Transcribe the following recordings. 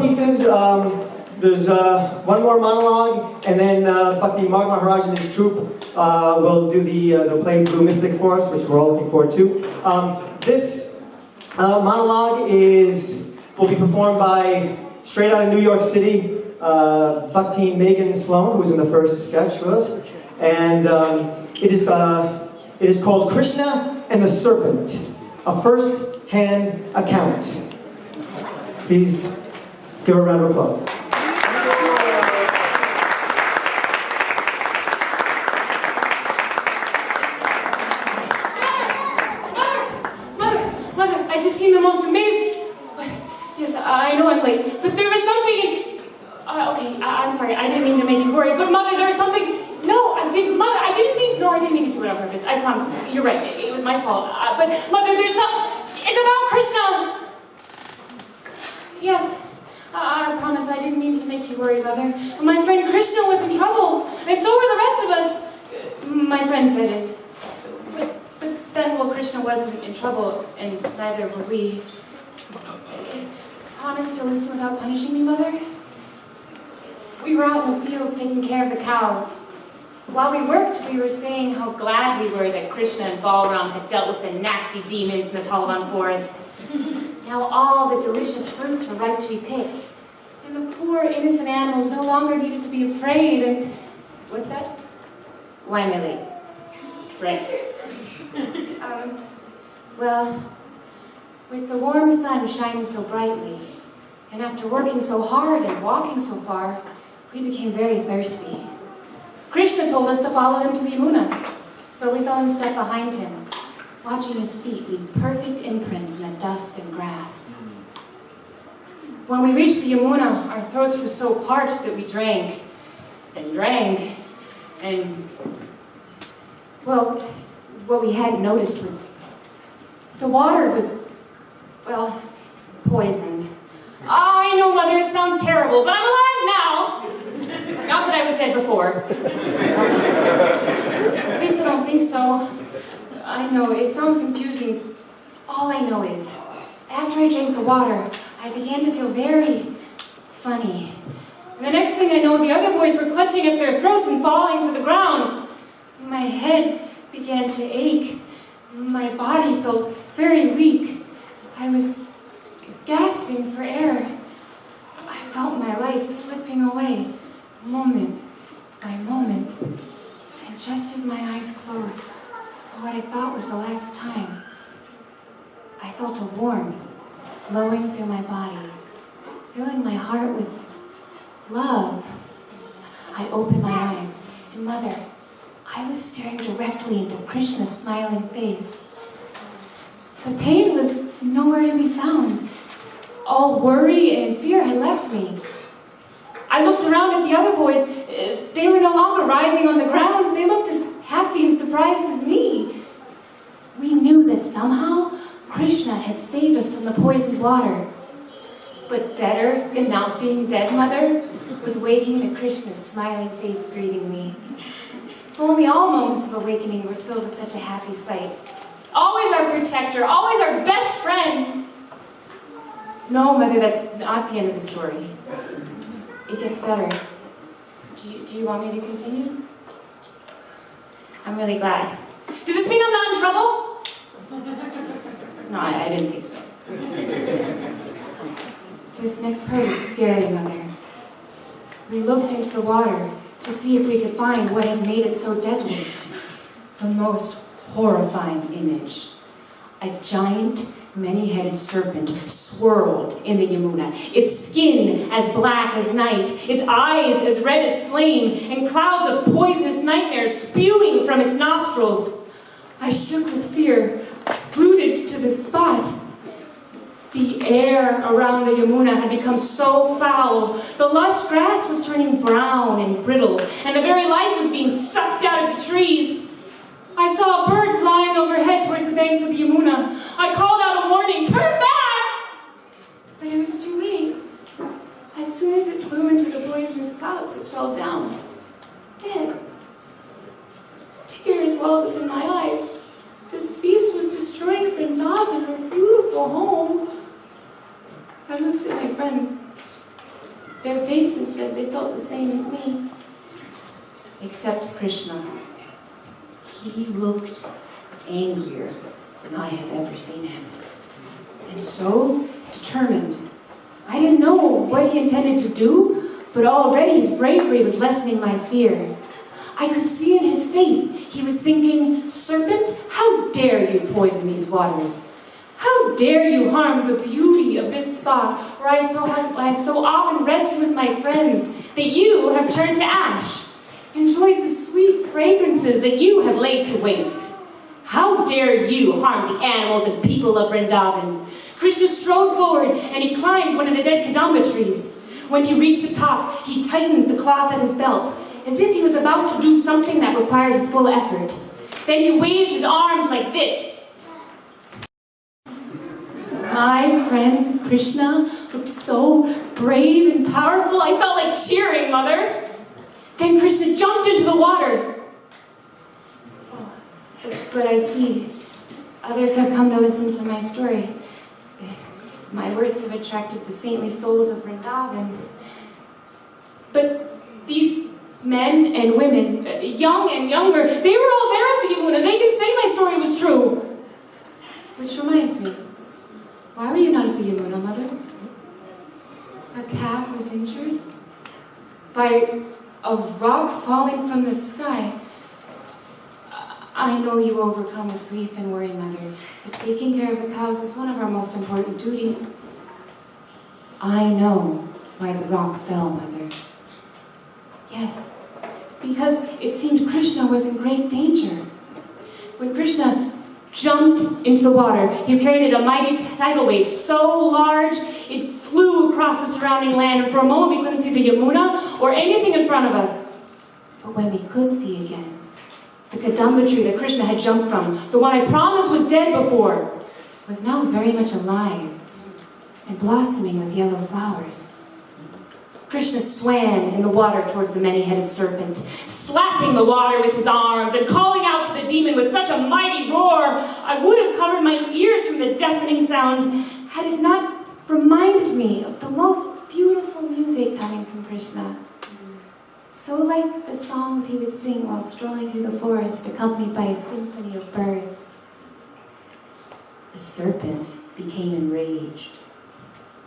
pieces. There's one more monologue, and then Bhaktin Meghan Maharaj and his troupe will do the play Blue Mystic for us, which we're all looking forward to. This monologue will be performed by, straight out of New York City, Bhaktin Meghan Sloan, who was in the first sketch with us. And it is called Krishna and the Serpent, a first-hand account. Please give a round of applause. Mother, I just seen the most amazing... Yes, I know I'm late, but there was something... Okay, I'm sorry, I didn't mean to make you worry, but Mother, there was something... No, I didn't mean to do it on purpose. I promise. You're right, it was my fault. But Mother, there's it's about Krishna! Yes, I promise I didn't mean to make you worry, Mother. My friend Krishna was in trouble, and so were the rest of us. My friends, that is. But then, well, Krishna wasn't in trouble, and neither were we. Promise to listen without punishing me, Mother? We were out in the fields taking care of the cows. While we worked, we were saying how glad we were that Krishna and Balram had dealt with the nasty demons in the Taliban forest. Now all the delicious fruits were ripe to be picked, and the poor innocent animals no longer needed to be afraid, and... What's that? Why am I late? Right. Well, with the warm sun shining so brightly, and after working so hard and walking so far, we became very thirsty. Krishna told us to follow him to the Yamuna, so we fell in step behind him, watching his feet leave perfect imprints in the dust and grass. When we reached the Yamuna, our throats were so parched that we drank, and drank, and... Well, what we hadn't noticed was the water was, well, poisoned. I know, Mother, it sounds terrible, but I'm alive now! Not that I was dead before. At least I don't think so. I know, it sounds confusing. All I know is, after I drank the water, I began to feel very funny. And the next thing I know, the other boys were clutching at their throats and falling to the ground. My head began to ache. My body felt very weak. I was gasping for air. I felt my life slipping away, moment by moment. And just as my eyes closed, for what I thought was the last time, I felt a warmth flowing through my body, filling my heart with love. I opened my eyes, and Mother, I was staring directly into Krishna's smiling face. The pain was nowhere to be found. All worry and fear had left me. I looked around at the other boys. They were no longer writhing on the ground. They looked as happy and surprised as me. We knew that somehow Krishna had saved us from the poisoned water. But better than not being dead, Mother, was waking to Krishna's smiling face greeting me. If only all moments of awakening were filled with such a happy sight. Always our protector, always our best friend. No, Mother, that's not the end of the story. It gets better. Do you want me to continue? I'm really glad. Does this mean I'm not in trouble? No, I didn't think so. This next part is scary, Mother. We looked into the water to see if we could find what had made it so deadly. The most horrifying image. A giant, many-headed serpent swirled in the Yamuna, its skin as black as night, its eyes as red as flame, and clouds of poisonous nightmares spewing from its nostrils. I shook with fear, rooted to the spot. The air around the Yamuna had become so foul. The lush grass was turning brown and brittle, and the very life was being sucked out of the trees. I saw a bird flying overhead towards the banks of the Yamuna. I called out a warning, "Turn back!" But it was too late. As soon as it flew into the poisonous clouds, it fell down, dead. Tears welled up in my eyes. This beast was destroying Vrindavan, our beautiful home. I looked at my friends. Their faces said they felt the same as me. Except Krishna. He looked angrier than I have ever seen him. And so determined. I didn't know what he intended to do, but already his bravery was lessening my fear. I could see in his face he was thinking, "Serpent, how dare you poison these waters? How dare you harm the beauty of this spot where I have so often rested with my friends that you have turned to ash, enjoyed the sweet fragrances that you have laid to waste. How dare you harm the animals and people of Vrindavan?" Krishna strode forward and he climbed one of the dead kadamba trees. When he reached the top, he tightened the cloth at his belt, as if he was about to do something that required his full effort. Then he waved his arms like this. My friend Krishna looked so brave and powerful, I felt like cheering, Mother. Then Krishna jumped into the water. But I see others have come to listen to my story. My words have attracted the saintly souls of Vrindavan. But these men and women, young and younger, they were all there at the Yamuna. They can say my story was true. Which reminds me, why were you not at the Yamuna, Mother? A calf was injured by a rock falling from the sky. I know you overcome with grief and worry, Mother, but taking care of the cows is one of our most important duties. I know why the rock fell, Mother. Yes, because it seemed Krishna was in great danger. When Krishna jumped into the water, he created a mighty tidal wave so large it flew across the surrounding land, and for a moment we couldn't see the Yamuna or anything in front of us. But when we could see again, the kadamba tree that Krishna had jumped from, the one I promised was dead before, was now very much alive and blossoming with yellow flowers. Krishna swam in the water towards the many-headed serpent, slapping the water with his arms and calling out to the demon with such a mighty roar, I would have covered my ears from the deafening sound had it not reminded me of the most beautiful music coming from Krishna. So like the songs he would sing while strolling through the forest, accompanied by a symphony of birds. The serpent became enraged.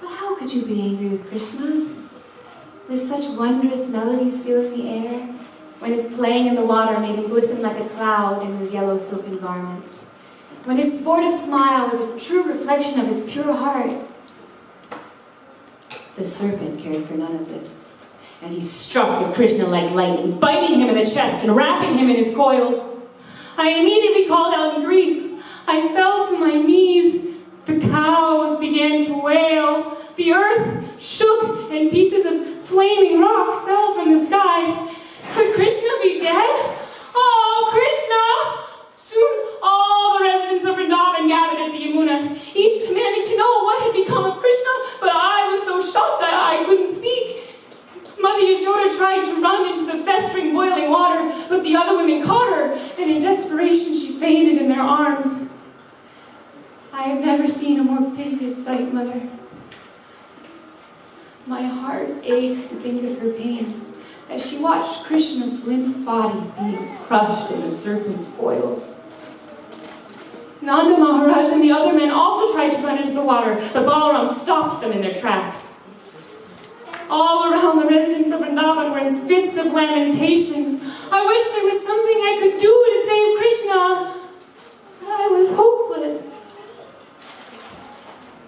But how could you be angry with Krishna? With such wondrous melodies filling the air, when his playing in the water made him glisten like a cloud in his yellow silken garments, when his sportive smile was a true reflection of his pure heart. The serpent cared for none of this. And he struck at Krishna like lightning, biting him in the chest and wrapping him in his coils. I immediately called out in grief. I fell to my knees. The cows began to wail. The earth shook and pieces of flaming rock fell from the sky. Could Krishna be dead? Oh, Krishna! Soon all the residents of Vrindavan gathered at the Yamuna, each demanding to know what had become of Krishna, but I was so shocked I couldn't speak. Mother Yashoda tried to run into the festering, boiling water, but the other women caught her, and in desperation she fainted in their arms. I have never seen a more piteous sight, Mother. My heart aches to think of her pain as she watched Krishna's limp body being crushed in the serpent's coils. Nanda Maharaj and the other men also tried to run into the water, but Balaram stopped them in their tracks. All around the residents of Vrindavan were in fits of lamentation. I wish there was something I could do to save Krishna, but I was hopeless.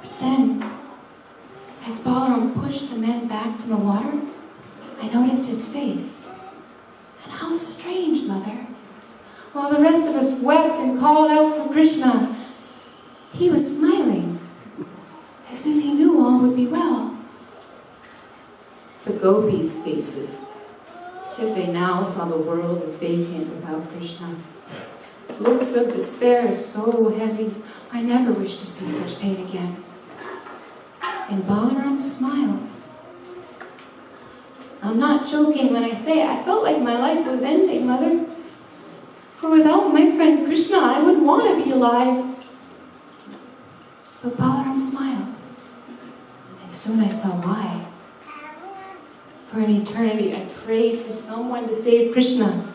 But then, as Balaram pushed the men back from the water, I noticed his face. And how strange, Mother. While the rest of us wept and called out for Krishna, he was smiling, as if he knew all would be well. The gopis' faces, as if they now saw the world as vacant without Krishna. Looks of despair so heavy, I never wish to see such pain again. And Balaram smiled. I'm not joking when I say I felt like my life was ending, Mother. For without my friend Krishna, I wouldn't want to be alive. But Balaram smiled, and soon I saw why. For an eternity, I prayed for someone to save Krishna.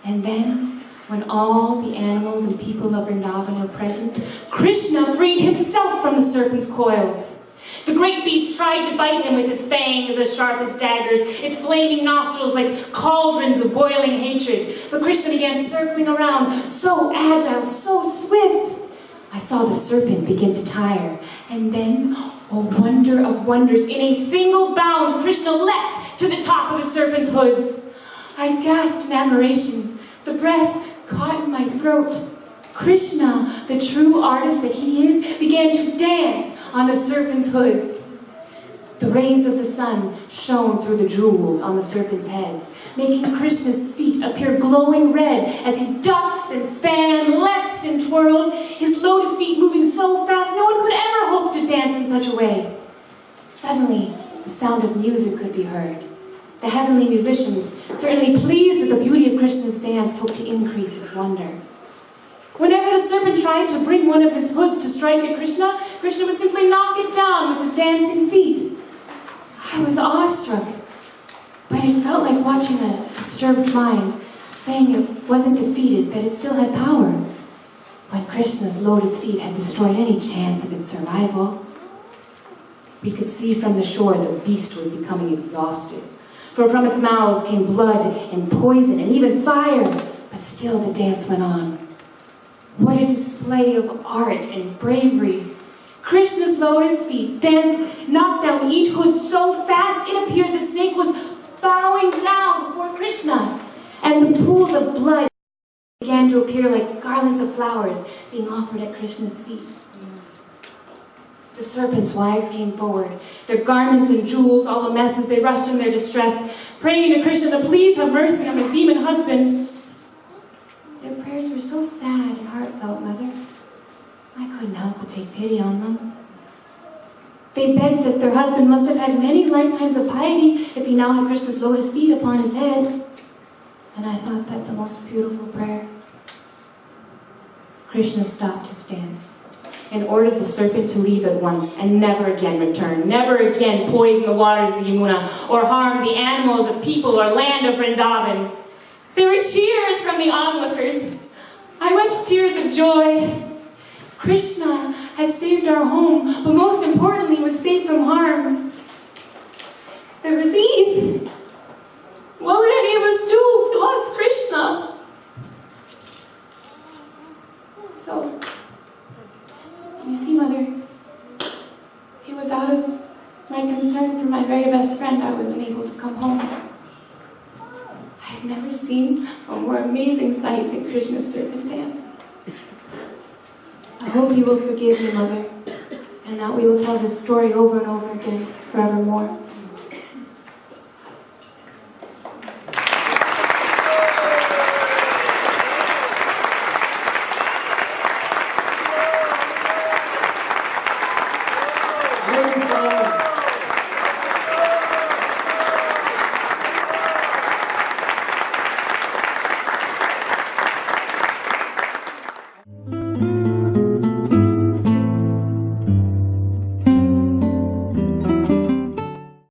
And then, when all the animals and people of Vrindavan were present, Krishna freed himself from the serpent's coils. The great beast tried to bite him with his fangs as sharp as daggers, its flaming nostrils like cauldrons of boiling hatred. But Krishna began circling around, so agile, so swift. I saw the serpent begin to tire, and then, oh wonder of wonders, in a single bound, Krishna leapt to the top of the serpent's hoods. I gasped in admiration. The breath caught in my throat. Krishna, the true artist that he is, began to dance on the serpent's hoods. The rays of the sun shone through the jewels on the serpent's heads, making Krishna's feet appear glowing red as he ducked and span, leapt and twirled, his lotus feet moving so fast no one could ever hope to dance in such a way. Suddenly, the sound of music could be heard. The heavenly musicians, certainly pleased with the beauty of Krishna's dance, hoped to increase its wonder. Whenever the serpent tried to bring one of his hoods to strike at Krishna, Krishna would simply knock it down with his dancing feet. I was awestruck, but it felt like watching a disturbed mind, saying it wasn't defeated, that it still had power, when Krishna's lotus feet had destroyed any chance of its survival. We could see from the shore the beast was becoming exhausted, for from its mouths came blood and poison and even fire, but still the dance went on. What a display of art and bravery. Krishna's lotus feet knocked down each hood so fast it appeared the snake was bowing down before Krishna, and the pools of blood began to appear like garlands of flowers being offered at Krishna's feet. The serpent's wives came forward, their garments and jewels all a mess as they rushed in their distress, praying to Krishna to please have mercy on their demon husband. Their prayers were so sad and heartfelt, Mother. I couldn't help but take pity on them. They begged that their husband must have had many lifetimes of piety if he now had Krishna's lotus feet upon his head. And I thought that the most beautiful prayer. Krishna stopped his dance and ordered the serpent to leave at once and never again return, never again poison the waters of the Yamuna or harm the animals of people or land of Vrindavan. There were cheers from the onlookers. I wept tears of joy. Krishna had saved our home, but most importantly was saved from harm. The relief. What would any of us do if we lost Krishna? So, you see, Mother, it was out of my concern for my very best friend I was unable to come home. I've never seen a more amazing sight than Krishna's serpent dance. I hope you will forgive me, Mother, and that we will tell this story over and over again, forevermore.